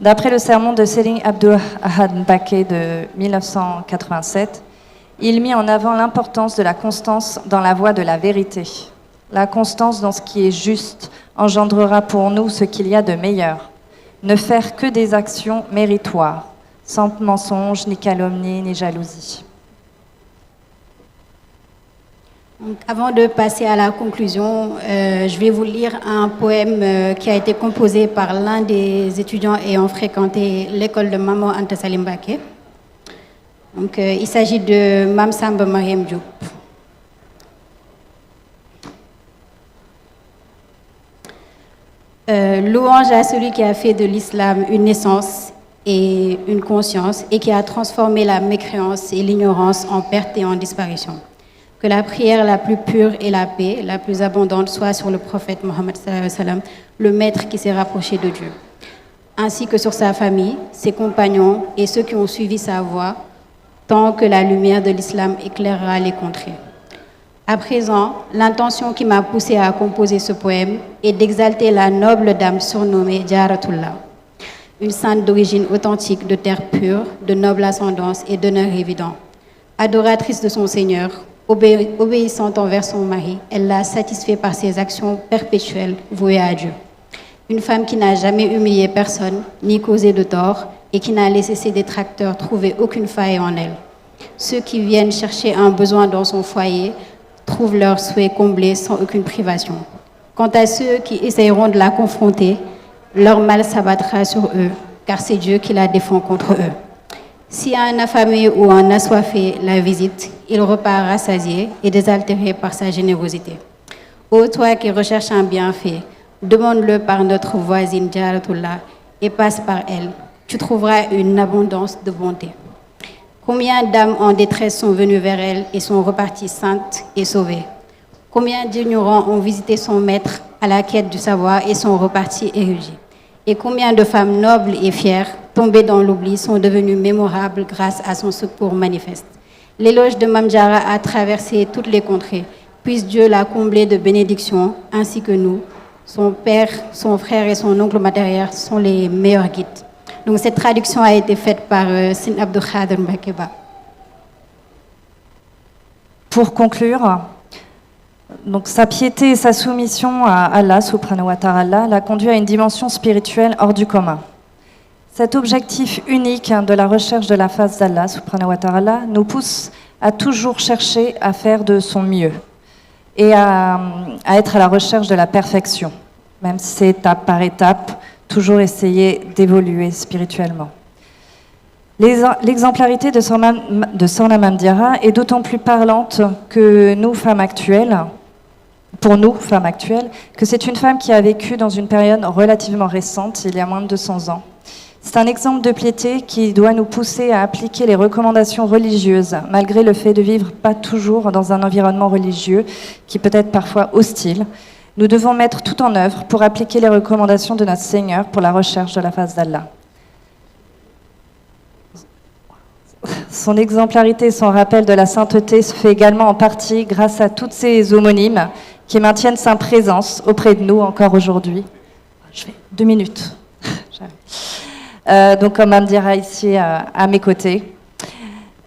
D'après le sermon de Selim Abdul Ahad Mbake de 1987, il mit en avant l'importance de la constance dans la voie de la vérité. La constance dans ce qui est juste engendrera pour nous ce qu'il y a de meilleur. Ne faire que des actions méritoires, sans mensonge, ni calomnie, ni jalousie. Donc, avant de passer à la conclusion, je vais vous lire un poème qui a été composé par l'un des étudiants ayant fréquenté l'école de Maman Anta Salim Mbacké. Donc, il s'agit de Mam Samba Mariam Diop. Louange à celui qui a fait de l'islam une naissance et une conscience et qui a transformé la mécréance et l'ignorance en perte et en disparition. Que la prière la plus pure et la paix la plus abondante soit sur le prophète Mohammed sallallahu alayhi wa sallam, le maître qui s'est rapproché de Dieu, ainsi que sur sa famille, ses compagnons et ceux qui ont suivi sa voie, tant que la lumière de l'islam éclairera les contrées. À présent, l'intention qui m'a poussée à composer ce poème est d'exalter la noble dame surnommée Jaratullah, une sainte d'origine authentique, de terre pure, de noble ascendance et d'honneur évident. Adoratrice de son Seigneur, obéissante envers son mari, elle l'a satisfait par ses actions perpétuelles vouées à Dieu. Une femme qui n'a jamais humilié personne, ni causé de tort, et qui n'a laissé ses détracteurs trouver aucune faille en elle. Ceux qui viennent chercher un besoin dans son foyer trouvent leur souhait comblé sans aucune privation. Quant à ceux qui essayeront de la confronter, leur mal s'abattra sur eux, car c'est Dieu qui la défend contre eux. Si un affamé ou un assoiffé la visite, il repart rassasié et désaltéré par sa générosité. Ô toi qui recherches un bienfait, demande-le par notre voisine Jaratullah et passe par elle. Tu trouveras une abondance de bonté. Combien d'âmes en détresse sont venues vers elle et sont reparties saintes et sauvées? Combien d'ignorants ont visité son maître à la quête du savoir et sont repartis érudits? Et combien de femmes nobles et fières, tombées dans l'oubli, sont devenues mémorables grâce à son secours manifeste? L'éloge de Mame Diarra a traversé toutes les contrées. Puisse Dieu la combler de bénédictions, ainsi que nous. Son père, son frère et son oncle matériel sont les meilleurs guides. Donc cette traduction a été faite par Sin Abdul Khader Mbakeba. Pour conclure, donc sa piété et sa soumission à Allah, subhanahu wa ta'ala, l'a conduit à une dimension spirituelle hors du commun. Cet objectif unique de la recherche de la face d'Allah, subhanahu wa ta'ala, nous pousse à toujours chercher à faire de son mieux et à être à la recherche de la perfection, même si c'est étape par étape, toujours essayer d'évoluer spirituellement. L'exemplarité de Sorna Mame Diarra est d'autant plus parlante que nous, femmes actuelles, pour nous, femmes actuelles, que c'est une femme qui a vécu dans une période relativement récente, il y a moins de 200 ans. C'est un exemple de piété qui doit nous pousser à appliquer les recommandations religieuses, malgré le fait de vivre pas toujours dans un environnement religieux qui peut être parfois hostile. Nous devons mettre tout en œuvre pour appliquer les recommandations de notre Seigneur pour la recherche de la face d'Allah. Son exemplarité et son rappel de la sainteté se fait également en partie grâce à toutes ces homonymes qui maintiennent sa présence auprès de nous encore aujourd'hui. Je fais 2 minutes. Donc comme Mame Diarra ici à mes côtés.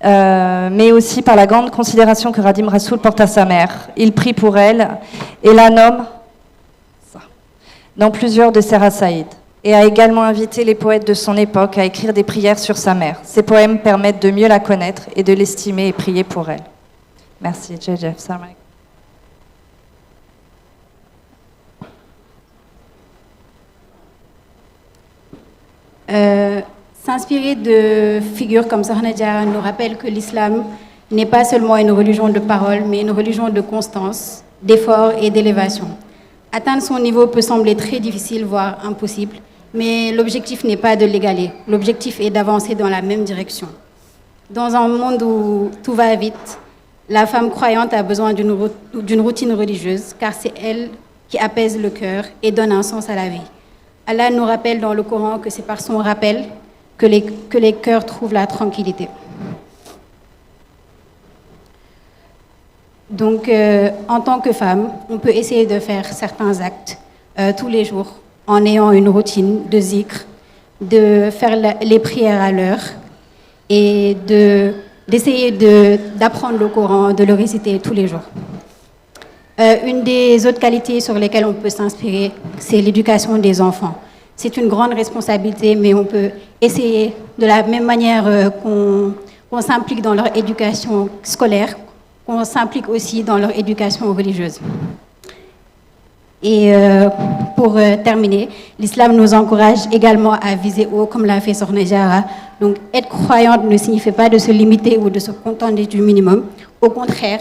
Mais aussi par la grande considération que Radim Rassoul porte à sa mère. Il prie pour elle et la nomme dans plusieurs de ses rasaïd, et a également invité les poètes de son époque à écrire des prières sur sa mère. Ces poèmes permettent de mieux la connaître et de l'estimer et prier pour elle. Merci, Jeff. S'inspirer de figures comme Sokhna Diarra nous rappelle que l'islam n'est pas seulement une religion de parole, mais une religion de constance, d'effort et d'élévation. Atteindre son niveau peut sembler très difficile, voire impossible, mais l'objectif n'est pas de l'égaler. L'objectif est d'avancer dans la même direction. Dans un monde où tout va vite, la femme croyante a besoin d'une routine religieuse, car c'est elle qui apaise le cœur et donne un sens à la vie. Allah nous rappelle dans le Coran que c'est par son rappel que les cœurs trouvent la tranquillité. Donc, en tant que femme, on peut essayer de faire certains actes tous les jours en ayant une routine de zikr, de faire les prières à l'heure et d'essayer d'apprendre le Coran, de le réciter tous les jours. Une des autres qualités sur lesquelles on peut s'inspirer, c'est l'éducation des enfants. C'est une grande responsabilité, mais on peut essayer de la même manière qu'on s'implique dans leur éducation scolaire, qu'on s'implique aussi dans leur éducation religieuse. Et pour terminer, l'islam nous encourage également à viser haut, comme l'a fait Sokhna Diarra. Donc, être croyante ne signifie pas de se limiter ou de se contenter du minimum. Au contraire,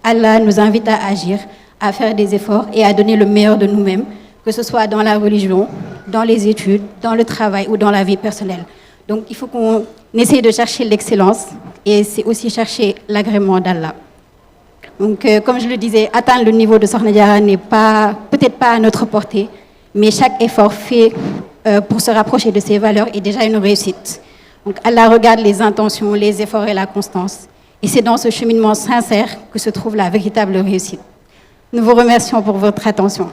Allah nous invite à agir, à faire des efforts et à donner le meilleur de nous-mêmes, que ce soit dans la religion, dans les études, dans le travail ou dans la vie personnelle. Donc, il faut qu'on essaye de chercher l'excellence et c'est aussi chercher l'agrément d'Allah. Donc, comme je le disais, atteindre le niveau de Sokhna Diarra n'est peut-être pas à notre portée, mais chaque effort fait pour se rapprocher de ces valeurs est déjà une réussite. Donc, Allah regarde les intentions, les efforts et la constance. Et c'est dans ce cheminement sincère que se trouve la véritable réussite. Nous vous remercions pour votre attention.